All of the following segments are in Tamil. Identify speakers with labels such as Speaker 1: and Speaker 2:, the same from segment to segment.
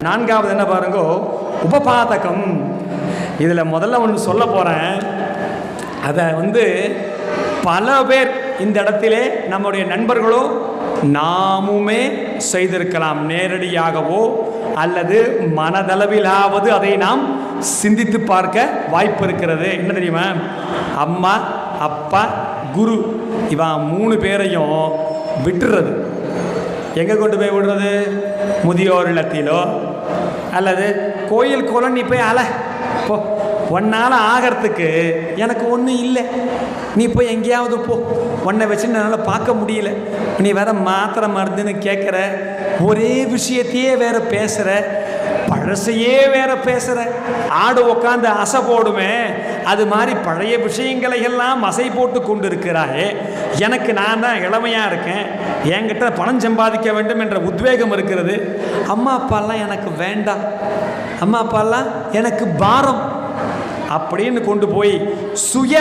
Speaker 1: நான்காவது என்ன பாருங்க, உபபாதகம். இதில் முதல்ல ஒன்று சொல்ல போகிறேன். அதை பல பேர் இந்த இடத்திலே நம்முடைய நண்பர்களோ நாமுமே செய்திருக்கலாம், நேரடியாகவோ அல்லது மனதளவிலாவது அதை நாம் சிந்தித்து பார்க்க வாய்ப்பு இருக்கிறது. என்ன தெரியுமா, அம்மா அப்பா குரு இவன் 3 பேரையும் விட்டுறது. எங்கே கொண்டு போய் விடுறது? முதியோர் இல்லத்திலோ அல்லது கோயில் குளம். நீ போய் போ, ஒன்னால் ஆகிறதுக்கு எனக்கு ஒன்றும் இல்லை, நீ போய் எங்கேயாவது போ, உன்னை வச்சு என்னால் பார்க்க முடியல, நீ வேற மாத்திரை மருந்துன்னு கேட்குற, ஒரே விஷயத்தையே வேற பேசுகிற, பழசையே வேற பேசுகிற. ஆடு உக்காந்து அசை போடுமே, அது மாதிரி பழைய விஷயங்களை எல்லாம் அசை போட்டு கொண்டு இருக்கிறாயே. எனக்கு நான் தான் இளமையாக இருக்கேன், என்கிட்ட பணம் சம்பாதிக்க வேண்டும் என்ற உத்வேகம் இருக்கிறது. அம்மா அப்பாலாம் எனக்கு வேண்டாம், அம்மா அப்பாலாம் எனக்கு பாரம் அப்படின்னு கொண்டு போய் சுய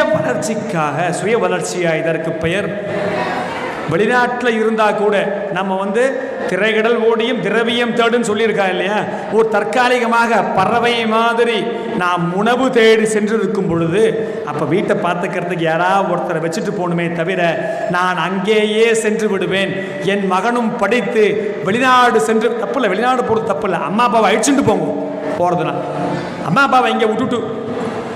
Speaker 1: வளர்ச்சியாக இதற்கு பெயர். வெளிநாட்டில் இருந்தால் கூட நம்ம திரைகடல் ஓடியும் திரவியம் தேடுன்னு சொல்லியிருக்கா இல்லையா? ஒரு தற்காலிகமாக பறவை மாதிரி நாம் உணவு தேடி சென்றிருக்கும் பொழுது அப்போ வீட்டை பார்த்துக்கிறதுக்கு யாராவது ஒருத்தரை வச்சுட்டு போகணுமே தவிர நான் அங்கேயே சென்று விடுவேன். என் மகனும் படித்து வெளிநாடு சென்று, தப்பு இல்லை, வெளிநாடு போகிறது தப்பு இல்லை, அம்மா அப்பாவை அழிச்சுட்டு போங்க. போகிறதுனா அம்மா அப்பாவை இங்கே விட்டுட்டு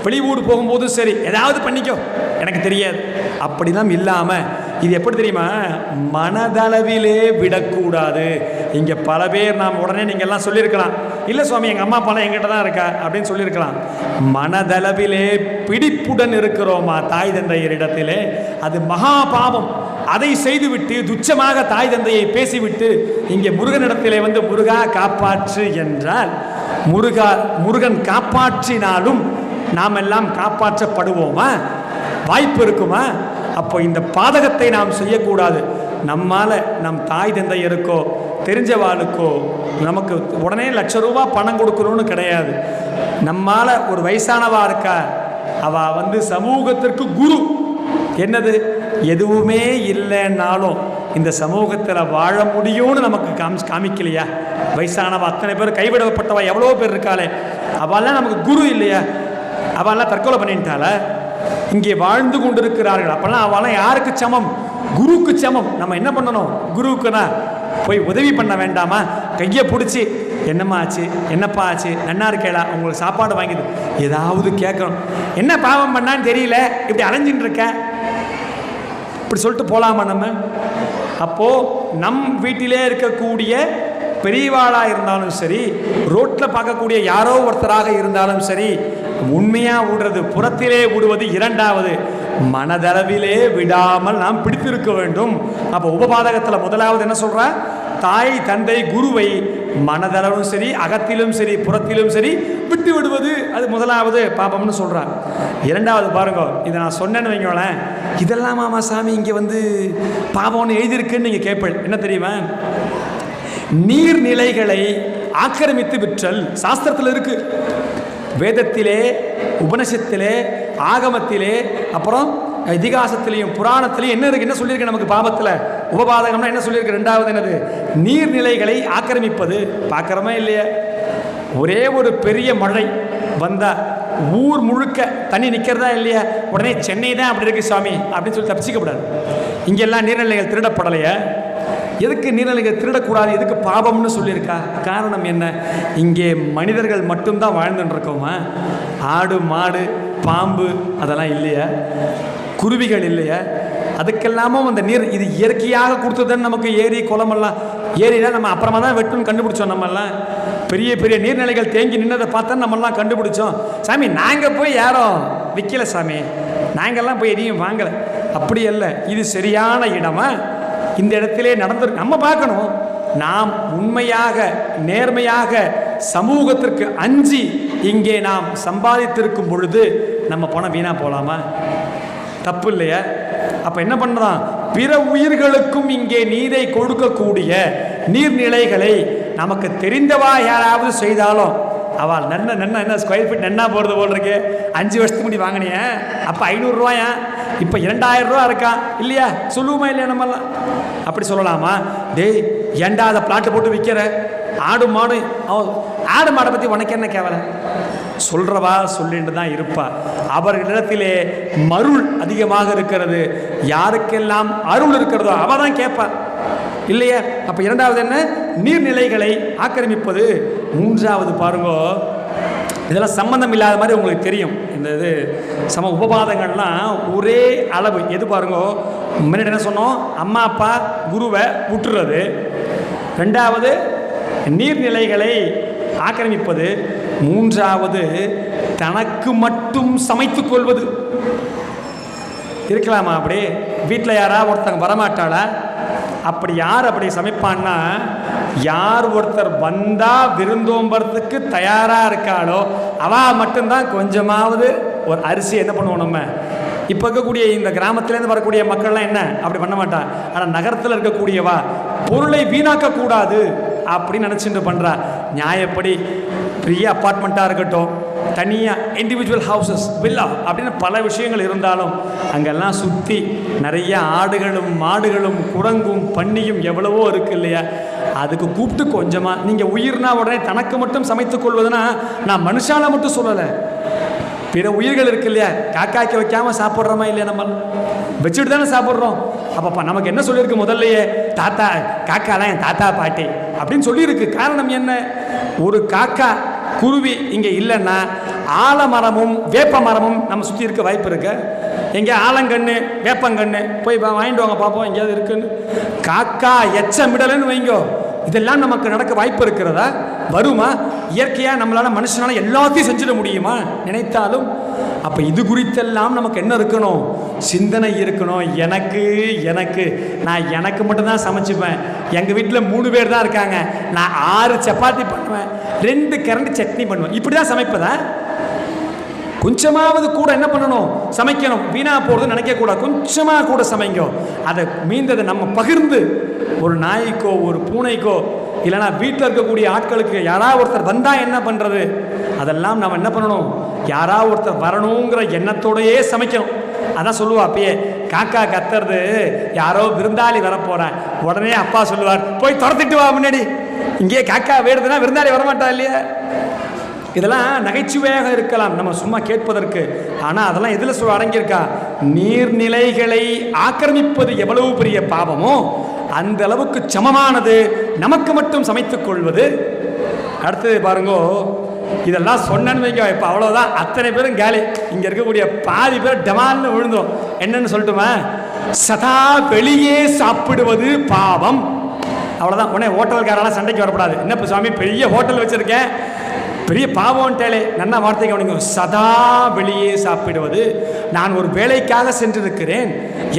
Speaker 1: வெளியூர் போகும்போது சரி ஏதாவது பண்ணிக்கோ, எனக்கு தெரியாது, அப்படிலாம் இல்லாமல் இது எப்படி தெரியுமா, மனதளவிலே விடக்கூடாது. இங்கே பல பேர் நாம் உடனே நீங்கள்லாம் சொல்லியிருக்கலாம், இல்லை சுவாமி எங்கள் அம்மா அப்பாலாம் எங்கிட்ட தான் இருக்கா அப்படின்னு சொல்லியிருக்கலாம். மனதளவிலே பிடிப்புடன் இருக்கிறோமா தாய் தந்தையரிடத்திலே, அது மகா பாவம். அதை செய்துவிட்டு துச்சமாக தாய் தந்தையை பேசிவிட்டு இங்கே முருகனிடத்திலே முருகா காப்பாற்று என்றால், முருகன் காப்பாற்றினாலும் நாம் எல்லாம் காப்பாற்றப்படுவோமா? வாய்ப்பு இருக்குமா? அப்போ இந்த பாதகத்தை நாம் செய்யக்கூடாது. நம்மால் நம் தாய் தந்தையருக்கோ தெரிஞ்சவாளுக்கோ நமக்கு உடனே ₹1,00,000 பணம் கொடுக்கணும்னு கிடையாது. நம்மால் ஒரு வயசானவா இருக்கா, அவள் சமூகத்திற்கு குரு. என்னது, எதுவுமே இல்லைன்னாலும் இந்த சமூகத்தில் வாழ முடியும்னு நமக்கு காமிக்கலையா? வயசானவா அத்தனை பேர், கைவிடப்பட்டவா எவ்வளோ பேர் இருக்காளே, அவெல்லாம் நமக்கு குரு இல்லையா? அவெல்லாம் தற்கொலை பண்ணிட்டால, இங்கே வாழ்ந்து கொண்டிருக்கிறார்கள். அப்பெல்லாம் அவெல்லாம் யாருக்கு சமம்? குருக்கு சமம். நம்ம என்ன பண்ணணும்? குருவுக்குனா போய் உதவி பண்ண வேண்டாமா? கையை பிடிச்சி என்னம்மா ஆச்சு, என்னப்பா ஆச்சு, நன்னா இருக்கேடா, உங்களுக்கு சாப்பாடு வாங்கிது, ஏதாவது கேட்கணும். என்ன பாவம் பண்ணான்னு தெரியல, இப்படி அலைஞ்சின்னு இருக்க, இப்படி சொல்லிட்டு போகலாமா நம்ம? அப்போது நம் வீட்டிலே இருக்கக்கூடிய பெரியவாளாக இருந்தாலும் சரி, ரோட்டில் பார்க்கக்கூடிய யாரோ ஒருத்தராக இருந்தாலும் சரி, உண்மையாக விடுறது, புறத்திலே விடுவது இரண்டாவது, மனதளவிலே விடாமல் நாம் பிடித்திருக்க வேண்டும். அப்போ உபபாதகத்தில் முதலாவது என்ன சொல்கிறா? தாய் தந்தை குருவை மனதளவும் சரி, அகத்திலும் சரி, புறத்திலும் சரி விட்டு விடுவது, அது முதலாவது பாபம்னு சொல்கிறான். இரண்டாவது பாருங்க, இதை நான் சொன்னேன்னு வைங்களேன், இதெல்லாம் மாமா சாமி இங்கே பாபம்னு எழுதியிருக்குன்னு நீங்கள் கேட்பேன். என்ன தெரியுமா? நீர்நிலைகளை ஆக்கிரமித்து விற்றல் சாஸ்திரத்தில் இருக்கு. வேதத்திலே, உபனிஷத்திலே, ஆகமத்திலே, அப்புறம் இதிகாசத்திலையும் புராணத்திலையும் என்ன இருக்கு, என்ன சொல்லியிருக்கு நமக்கு பாபத்தில்? உபபாதகம்னா என்ன சொல்லியிருக்கு? ரெண்டாவது என்னது? நீர்நிலைகளை ஆக்கிரமிப்பது. பார்க்குறோமா இல்லையா? ஒரே ஒரு பெரிய மழை வந்தால் ஊர் முழுக்க தண்ணி நிற்கிறதா இல்லையா? உடனே சென்னை தான் அப்படி இருக்கு சாமி அப்படின்னு சொல்லி தப்பிச்சிக்கப்படாது. இங்கெல்லாம் நீர்நிலைகள் திருடப்படலையா? எதுக்கு நீர்நிலைகள் திருடக்கூடாது, எதுக்கு பாபம்னு சொல்லியிருக்கா? காரணம் என்ன? இங்கே மனிதர்கள் மட்டும்தான் வாழ்ந்துட்டு இருக்கோமா? ஆடு மாடு பாம்பு அதெல்லாம் இல்லையா? குருவிகள் இல்லையா? அதுக்கெல்லாமும் அந்த நீர் இது இயற்கையாக கொடுத்ததுன்னு நமக்கு ஏரி குளமெல்லாம். ஏரினா நம்ம அப்புறமா தான் வெட்டுன்னு கண்டுபிடிச்சோம். நம்மெல்லாம் பெரிய பெரிய நீர்நிலைகள் தேங்கி நின்னதை பார்த்தா நம்மெல்லாம் கண்டுபிடிச்சோம். சாமி நாங்கள் போய் யாரும் விற்கலை சாமி, நாங்கள்லாம் போய் எதையும் வாங்கலை. அப்படி அல்ல, இது சரியான இடமா? இந்த இடத்திலே நடந்திருக்கு. நம்ம பார்க்கணும், நாம் உண்மையாக நேர்மையாக சமூகத்திற்கு அஞ்சி இங்கே நாம் சம்பாதித்திருக்கும் பொழுது நம்ம பணம் வீணா போகலாமா? தப்பு இல்லையா? அப்போ என்ன பண்ணுறான்? பிற உயிர்களுக்கும் இங்கே நீரை கொடுக்கக்கூடிய நீர்நிலைகளை நமக்கு தெரிந்தவா யாராவது செய்தாலும், அவள் என்ன ஸ்கொயர் ஃபீட் நன்னா போகிறது போல் இருக்கு. 5 வருஷத்துக்கு முன்னாடி வாங்கினிய அப்போ 500 ரூபாயா, இப்போ 2000 ரூபா இருக்கா இல்லையா? சொல்லுவோமா இல்லையா? நம்மலாம் அப்படி சொல்லலாமா? டேய் ஏண்டா அதை பிளாட்டு போட்டு விற்கிற, ஆடு மாடு ஆடு மாடை பற்றி உனக்கு என்ன கேவலை? சொல்றவா சொல்லிட்டு தான் இருப்பா. அவர்களிடத்திலே மருள் அதிகமாக இருக்கிறது. யாருக்கெல்லாம் அருள் இருக்கிறதோ அவ தான் கேட்பா இல்லையா? அப்ப இரண்டாவது என்ன? நீர்நிலைகளை ஆக்கிரமிப்பது. மூன்றாவது பாருங்க, இதெல்லாம் சம்பந்தம் இல்லாத மாதிரி உங்களுக்கு தெரியும். இந்த இது சம உபபாதங்கள்லாம் ஒரே அளவு. எது பாருங்க, முன்னாடி என்ன சொன்னோம்? அம்மா அப்பா குருவை விட்டுறது. ரெண்டாவது நீர்நிலைகளை ஆக்கிரமிப்பது. மூன்றாவது தனக்கு மட்டும் சமைத்துக் கொள்வது. இருக்கலாமா அப்படி? வீட்டில் யாராவது ஒருத்தங்க வரமாட்டாளா? அப்படி யார் அப்படி சமைப்பான்னா, யார் ஒருத்தர் வந்தா விருந்தோம்பறதுக்கு தயாரா இருக்காளோ அவ மட்டும்தான் கொஞ்சமாவது ஒரு அரிசி என்ன பண்ணுவோம். நம்ம இப்போ இருக்கக்கூடிய இந்த கிராமத்திலேருந்து வரக்கூடிய மக்கள்லாம் என்ன அப்படி பண்ண மாட்டா. ஆனால் நகரத்தில் இருக்கக்கூடியவா பொருளை வீணாக்க கூடாது அப்படின்னு நினச்சிட்டு பண்ணுறா. நியாயப்படி பெரிய அப்பார்ட்மெண்ட்டாக இருக்கட்டும், தனியாக இண்டிவிஜுவல் ஹவுசஸ், வில்லா அப்படின்னு பல விஷயங்கள் இருந்தாலும் அங்கெல்லாம் சுற்றி நிறைய ஆடுகளும் மாடுகளும் குரங்கும் பன்னியும் எவ்வளவோ இருக்குது இல்லையா? அதுக்கு கூப்பிட்டு கொஞ்சமாக நீங்கள் உயிர்னா உடனே தனக்கு மட்டும் சமைத்துக் கொள்வதுன்னா, நான் மனுஷால மட்டும் சொல்லலை, பிற உயிர்கள் இருக்கு இல்லையா? காக்காய்க்கு வைக்காமல் சாப்பிட்றோமா இல்லையா? நம்ம வச்சுட்டு தானே சாப்பிட்றோம். அப்பப்பா நமக்கு என்ன சொல்லியிருக்கு முதல்லையே? தாத்தா காக்காலாம் என் தாத்தா பாட்டி அப்படின்னு சொல்லியிருக்கு. காரணம் என்ன? ஒரு காக்கா குருவி இங்கே இல்லைன்னா ஆலமரமும் வேப்ப மரமும் நம்ம சுற்றி இருக்க வாய்ப்பு இருக்கு. எங்கே ஆலங்கன்று வேப்பங்கன்று போய் வாங்கிட்டு வாங்க பார்ப்போம் எங்கேயாவது இருக்குன்னு. காக்கா எச்சமிடலன்னு வைங்கோ, இதெல்லாம் நமக்கு நடக்க வாய்ப்பு இருக்கிறதா? வருமா? இயற்கையாக நம்மளால் மனுஷனால எல்லாத்தையும் செஞ்சிட முடியுமா நினைத்தாலும்? அப்போ இது குறித்தெல்லாம் நமக்கு என்ன இருக்கணும்? சிந்தனை இருக்கணும். நான் எனக்கு மட்டும்தான் சமைச்சுப்பேன். எங்கள் வீட்டில் 3 பேர் தான் இருக்காங்க. நான் 6 சப்பாத்தி பண்ணுவேன், 2 கரண்டி சட்னி பண்ணுவேன். இப்படி தான் சமைப்பதா? கொஞ்சமாவது கூட என்ன பண்ணணும்? சமைக்கணும். வீணா போகிறது நினைக்கக்கூடாது. கொஞ்சமாக கூட சமைங்கோ. அதை மீந்ததை நம்ம பகிர்ந்து ஒரு நாய்க்கோ ஒரு பூனைக்கோ இல்லைனா வீட்டில் இருக்கக்கூடிய ஆட்களுக்கு யாராவது ஒருத்தர் வந்தால் என்ன பண்ணுறது? அதெல்லாம் நம்ம என்ன பண்ணணும்? யாராவது ஒருத்தர் வரணுங்கிற எண்ணத்தோடையே சமைக்கணும். அதான் சொல்லுவா அப்பயே, காக்கா கத்துறது யாரோ விருந்தாளி வரப்போகிறேன், உடனே அப்பா சொல்லுவார், போய் துரத்திட்டு வா முன்னாடி. இங்கே காக்கா வேடுதுன்னா விருந்தாளி வரமாட்டா இல்லையா? இதெல்லாம் நகைச்சுவையாக இருக்கலாம் நம்ம சும்மா கேட்பதற்கு. ஆனால் அதெல்லாம் எதில் அடங்கியிருக்கா? நீர்நிலைகளை ஆக்கிரமிப்பது எவ்வளவு பெரிய பாவமோ அந்த அளவுக்கு சமமானது நமக்கு மட்டும் சமைத்துக் கொள்வது. அடுத்தது பாருங்கோ, இதெல்லாம் சொன்னேன்னு வைங்க, இப்போ அவ்வளோதான், அத்தனை பேரும் காலி. இங்கே இருக்கக்கூடிய பாதி பேர் டமால்னு விழுந்தோம். என்னன்னு சொல்லட்டுமா? சதா வெளியே சாப்பிடுவது பாவம். அவ்வளோதான். உடனே ஹோட்டல்காரெல்லாம் சண்டைக்கு வரப்படாது. என்ன இப்போ சுவாமி பெரிய ஹோட்டல் வச்சுருக்கேன், பெரிய பாவம்ட்டாலே நல்லா வார்த்தை கவனிங்க. சதா வெளியே சாப்பிடுவது. நான் ஒரு வேலைக்காக சென்றிருக்கிறேன்,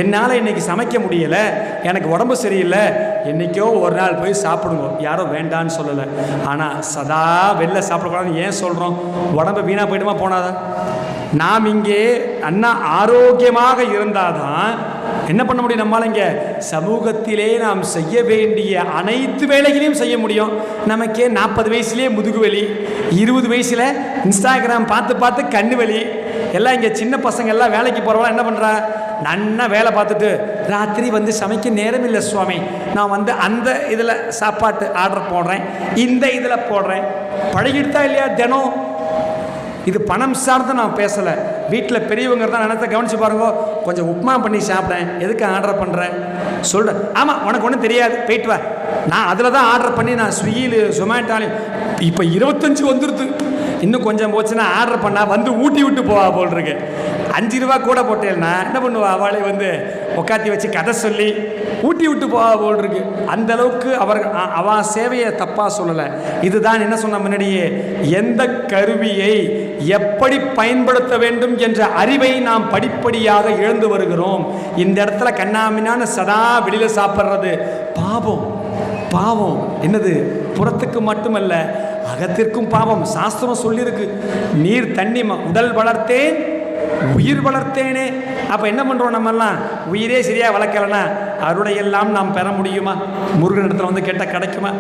Speaker 1: என்னால் இன்னைக்கு சமைக்க முடியலை, எனக்கு உடம்பு சரியில்லை, என்றைக்கோ ஒரு நாள் போய் சாப்பிடுங்க, யாரோ வேண்டான்னு சொல்லலை. ஆனால் சதா வெளில சாப்பிடக்கூடாதுன்னு ஏன் சொல்கிறோம்? உடம்பு வீணாக போயிடுமா போனாதான்? நாம் இங்கே அண்ணா ஆரோக்கியமாக இருந்தாதான் என்ன பண்ண முடியும்? நம்மளால இங்கே சமூகத்திலே நாம் செய்ய வேண்டிய அனைத்து வேலைகளையும் செய்ய முடியும். நமக்கே 40 வயசுலேயே முதுகு வலி, 20 வயசில் இன்ஸ்டாகிராம் பார்த்து கண்ணு வலி எல்லாம். இங்கே சின்ன பசங்க எல்லாம் வேலைக்கு போகிறவங்களாம் என்ன பண்ணுறா? நன்னா வேலை பார்த்துட்டு ராத்திரி வந்து சமைக்க நேரம் இல்லை சுவாமி, நான் வந்து அந்த இதில் சாப்பாட்டு ஆர்டர் போடுறேன், இந்த இதில் போடுறேன். பழகிடுதா இல்லையா? தினம் இது பணம் சார்ந்து நான் பேசலை. வீட்டில் பெரியவங்க தான் நினைத்த கவனிச்சு பாருங்க. கொஞ்சம் உப்புமா பண்ணி சாப்பிட்டேன், எதுக்கு ஆர்டர் பண்ணுறேன் சொல்கிறேன். ஆமாம், உனக்கு ஒன்றும் தெரியாது, போயிட்டு வா. நான் அதில் தான் ஆர்டர் பண்ணி நான் ஸ்விக்கியில் ஜொமேட்டோலையும் இப்போ 25 வந்துடுது. இன்னும் கொஞ்சம் போச்சுன்னா ஆர்டர் பண்ணால் வந்து ஊட்டி விட்டு போவா போல் இருக்கு. 5 ரூபா கூட போட்டேன்னா என்ன பண்ணுவா? அவளை வந்து உட்காத்தி வச்சு கதை சொல்லி ஊட்டி விட்டு போவா போல் இருக்கு. அந்த அளவுக்கு அவன் சேவையை தப்பாக சொல்லலை. இதுதான் என்ன சொன்ன முன்னாடியே, எந்த கருவியை எப்படி பயன்படுத்த வேண்டும் என்ற அறிவை நாம் படிப்படியாக இழந்து வருகிறோம். இந்த இடத்துல கண்ணாமினான சதா வெளியில் சாப்பிட்றது பாவம். பாவம் என்னது? புறத்துக்கு மட்டுமல்ல, அகத்திற்கும் பாவம். சாஸ்திரம் சொல்லியிருக்கு, நீர் தண்ணி உடல் வளர்த்தேன் உயிர் வளர்த்தேனே. அப்போ என்ன பண்ணுறோம்? நம்மெல்லாம் உயிரே சரியாக வளர்க்கலன்னா அருளையெல்லாம் நாம் பெற முடியுமா? முருகன் இடத்துல வந்து கேட்டால் கிடைக்குமா?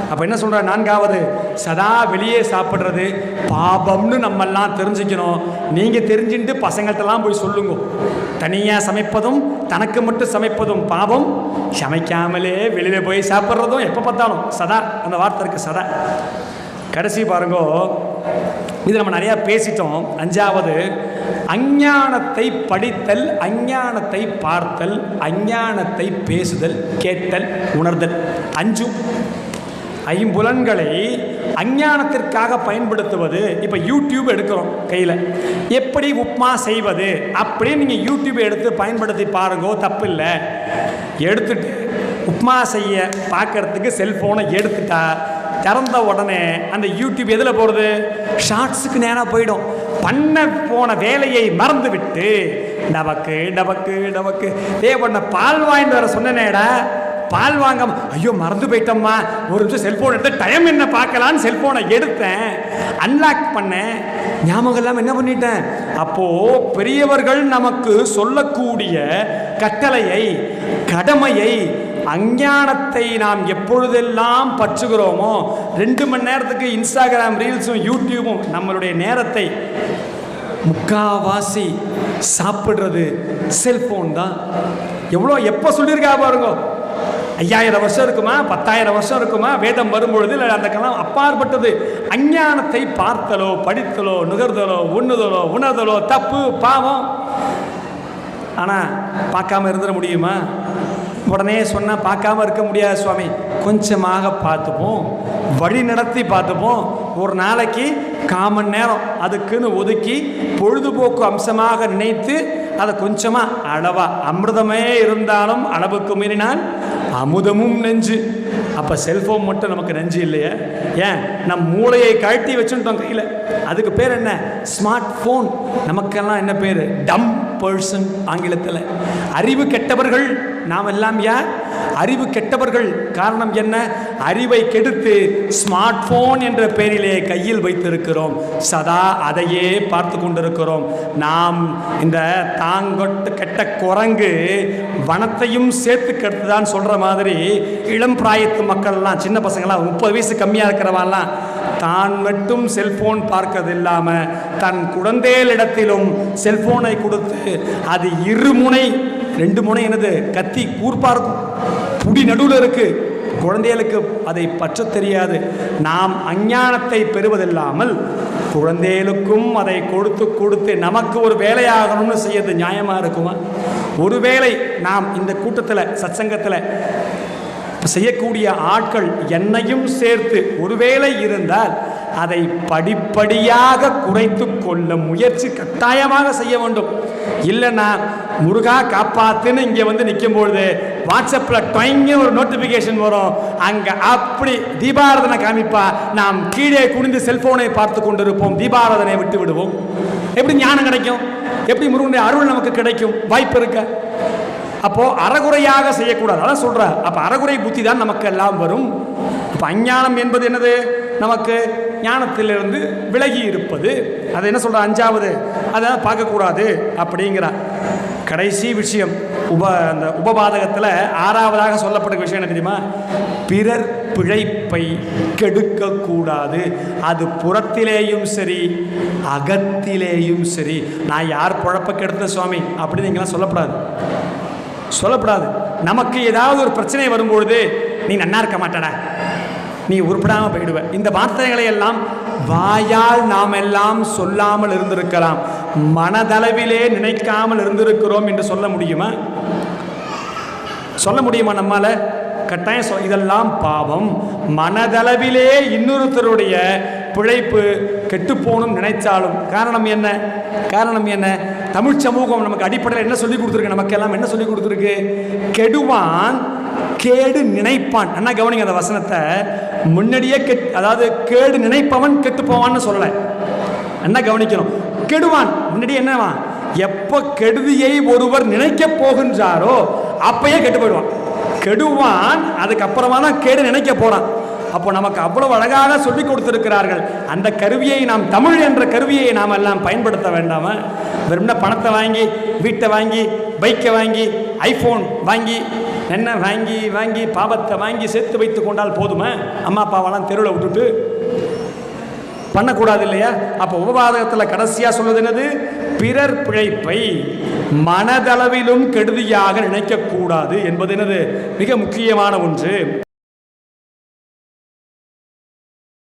Speaker 1: அப்போ என்ன சொல்கிற? 4வது, சதா வெளியே சாப்பிட்றது பாபம்னு நம்மெல்லாம் தெரிஞ்சுக்கணும். நீங்கள் தெரிஞ்சுட்டு பசங்கள்கிட்டலாம் போய் சொல்லுங்க. தனியாக சமைப்பதும் தனக்கு மட்டும் சமைப்பதும் பாவம், சமைக்காமலே வெளியில் போய் சாப்பிட்றதும் எப்போ பார்த்தாலும் சதா, அந்த வார்த்தை இருக்குது சதா. கடைசி பாருங்கோ, இது நம்ம நிறையா பேசிட்டோம். 5வது, அஞ்ஞானத்தை படித்தல், அஞ்ஞானத்தை பார்த்தல், அஞ்ஞானத்தை பேசுதல், கேட்டல், உணர்தல். 5 ஐம்புலன்களை அஞ்ஞானத்திற்காக பயன்படுத்துவது. இப்போ யூடியூப் எடுக்கிறோம் கையில், எப்படி உப்மா செய்வது அப்படின்னு நீங்கள் யூடியூப் எடுத்து பயன்படுத்தி பாருங்கோ, தப்பு இல்லை. எடுத்துட்டு உப்மா செய்ய பார்க்கறதுக்கு செல்ஃபோனை எடுத்துட்டா திறந்த உடனே அந்த யூடியூப் எதில் போகிறது? ஷார்ட்ஸுக்கு நேராக போயிடும். பண்ண போன வேலையை மறந்து விட்டு டபக்கு டபக்கு டபக்கு பண்ண பால் வாங்கிட்டு வர சொன்னேடா, பால் வாங்க ஐயோ மறந்து போயிட்டோம்மா, ஒரு நிமிஷம் செல்ஃபோன் எடுத்து டைம் என்ன பார்க்கலான்னு செல்ஃபோனை எடுத்தேன், அன்லாக் பண்ணேன், ஞாபகம் இல்லாமல் என்ன பண்ணிட்டேன். அப்போது பெரியவர்கள் நமக்கு சொல்லக்கூடிய கட்டளையை, கடமையை, அஞ்ஞானத்தை நாம் எப்பொழுதெல்லாம் பற்றுகிறோமோ, 2 மணி நேரத்துக்கு இன்ஸ்டாகிராம் ரீல்ஸும் யூடியூபும் நம்மளுடைய நேரத்தை முக்காவாசி சாப்பிட்றது செல்ஃபோன் தான். எவ்வளோ எப்போ சொல்லியிருக்கா பாருங்க, 5000 வருஷம் இருக்குமா, 10,000 வருஷம் இருக்குமா, வேதம் வரும்பொழுது இல்லை அந்த காலம் அப்பாற்பட்டது. அஞ்ஞானத்தை பார்த்தலோ, படித்தலோ, நுகர்தலோ, உண்ணுதலோ, உணர்தலோ தப்பு, பாவம். ஆனால் பார்க்காம இருந்துட முடியுமா? உடனே சொன்னால் பார்க்காம இருக்க முடியாது சுவாமி. கொஞ்சமாக பார்த்துப்போம், வழி நடத்தி பார்த்துப்போம். ஒரு நாளைக்கு 1/4 மணி நேரம் அதுக்குன்னு ஒதுக்கி பொழுதுபோக்கு அம்சமாக நினைத்து அதை கொஞ்சமாக அளவாக, அமிர்தமே இருந்தாலும் அளவுக்கு மீறினால் அமுதமும் நெஞ்சு. அப்போ செல்ஃபோன் மட்டும் நமக்கு நெஞ்சு இல்லையே? ஏன் நம் மூளையை கழட்டி வச்சுட்டோம் கையில். அதுக்கு பேர் என்ன? Smart phone. நமக்கெல்லாம் என்ன பேர்? டம் பர்சன் ஆங்கிலத்தில். அறிவு கெட்டவர்கள் நாம் எல்லாம். யார்? அறிவு கெட்டவர்கள். காரணம் என்ன? அறிவை கெடுத்து ஸ்மார்ட் போன் என்ற பெயரிலே கையில் வைத்திருக்கிறோம். சதா அதையே பார்த்து கொண்டிருக்கிறோம். நாம் இந்த தாங்கொட்டு கெட்ட குரங்கு வனத்தையும் சேர்த்து கெடுத்துதான் சொல்கிற மாதிரி இளம் பிராயத்து மக்கள்லாம், சின்ன பசங்களாம், 30 வயசு கம்மியாக இருக்கிறவாலாம் தான் மட்டும் செல்போன் பார்க்கறது இல்லாமல் தன் குழந்தைகளிடத்திலும் செல்போனை கொடுத்து அது 2 முனை 2 முனை என்னது கத்தி கூர்ப்பா இருக்கும், புடி நடுவில் இருக்கு. குழந்தைகளுக்கு அதை பற்ற தெரியாது. நாம் அஞ்ஞானத்தை பெறுவதில்லாமல் குழந்தைகளுக்கும் அதை கொடுத்து கொடுத்து நமக்கு ஒரு வேலையாகணும்னு செய்யறது நியாயமாக இருக்குமா? ஒருவேளை நாம் இந்த கூட்டத்தில், சத்சங்கத்தில் செய்யக்கூடிய ஆட்கள் என்னையும் சேர்த்து ஒருவேளை இருந்தால் அதை படிப்படியாக குறைத்து கொள்ள முயற்சி கட்டாயமாக செய்ய வேண்டும். இல்லைன்னா முருகா காப்பாத்துன்னு இங்கே வந்து நிற்கும்பொழுது வாட்ஸ்அப்பில் டொயங்க ஒரு நோட்டிஃபிகேஷன் வரும். அங்கே அப்படி தீபாராதனை காமிப்பா, நாம் கீழே குனிந்து செல்போனை பார்த்து கொண்டிருப்போம், தீபாராதனை விட்டு விடுவோம். எப்படி ஞானம் கிடைக்கும்? எப்படி முருகனுடைய அருள் நமக்கு கிடைக்கும்? வாய்ப்பு இருக்க? அப்போது அறகுறையாக செய்யக்கூடாது. அதான் சொல்கிறேன். அப்போ அறகுறை புத்தி தான் நமக்கு எல்லாம் வரும். அப்போ அஞ்ஞானம் என்பது என்னது? நமக்கு ஞானத்திலிருந்து விலகி இருப்பது. அதை என்ன சொல்கிற? 5வது அதை பார்க்கக்கூடாது அப்படிங்கிறார். கடைசி விஷயம் அந்த உபபாதகத்தில் 6வதாக சொல்லப்பட்ட விஷயம் என்ன தெரியுமா? பிறர் பிழைப்பை கெடுக்கக்கூடாது. அது புறத்திலேயும் சரி அகத்திலேயும் சரி. நான் யார் பிழப்ப கெடுத்த சுவாமி அப்படின்னு நீங்களாம் சொல்லப்படாது. நமக்கு ஏதாவது ஒரு பிரச்சனை வரும்பொழுது நீ நன்னா இருக்க மாட்டடா, நீ உருப்படாமல் போயிடுவ, இந்த வார்த்தைகளை எல்லாம் வாயால் நாம் எல்லாம் சொல்லாமல் இருந்திருக்கலாம், மனதளவிலே நினைக்காமல் இருந்திருக்கிறோம் என்று சொல்ல முடியுமா? நம்மால? கட்டாயம் இதெல்லாம் பாவம். மனதளவிலே இன்னொருத்தருடைய பிழைப்பு கெட்டுப்போனும் நினைச்சாலும் காரணம் என்ன? தமிழ் சமூகம் நமக்கு அடிப்படையில் என்ன சொல்லி கொடுத்துருக்கு? நமக்கெல்லாம் என்ன சொல்லி கொடுத்துருக்கு? கெடுவான் கேடு நினைப்பான். என்ன கவனிங்க அந்த வசனத்தை. முன்னாடியே அதாவது கேடு நினைப்பவன் கெட்டு போவான்னு சொல்லலை. என்ன கவனிக்கணும்? கெடுவான் முன்னாடியே என்னவா? எப்போ கெடுதியை ஒருவர் நினைக்க போகின்றாரோ அப்பயே கெட்டு போயிடுவான். கெடுவான், அதுக்கப்புறமா தான் கேடு நினைக்க போறான். அப்போ நமக்கு அவ்வளவு அழகாக சொல்லி கொடுத்திருக்கிறார்கள். அந்த கருவியை நாம், தமிழ் என்ற கருவியை நாம் எல்லாம் பயன்படுத்த வேண்டாமா? வெறும்னா பணத்தை வாங்கி, வீட்டை வாங்கி, பைக்கை வாங்கி, ஐஃபோன் வாங்கி, என்ன வாங்கி பாவத்தை வாங்கி சேர்த்து வைத்து கொண்டால் போதுமா? அம்மா அப்பாவெல்லாம் தெருவில் விட்டுட்டு பண்ணக்கூடாது இல்லையா? அப்போ உபபாதகத்தில் கடைசியாக சொல்வது என்னது? பிறர் பிழைப்பை மனதளவிலும் கெடுதியாக நினைக்கக்கூடாது என்பது என்னது? மிக முக்கியமான ஒன்று.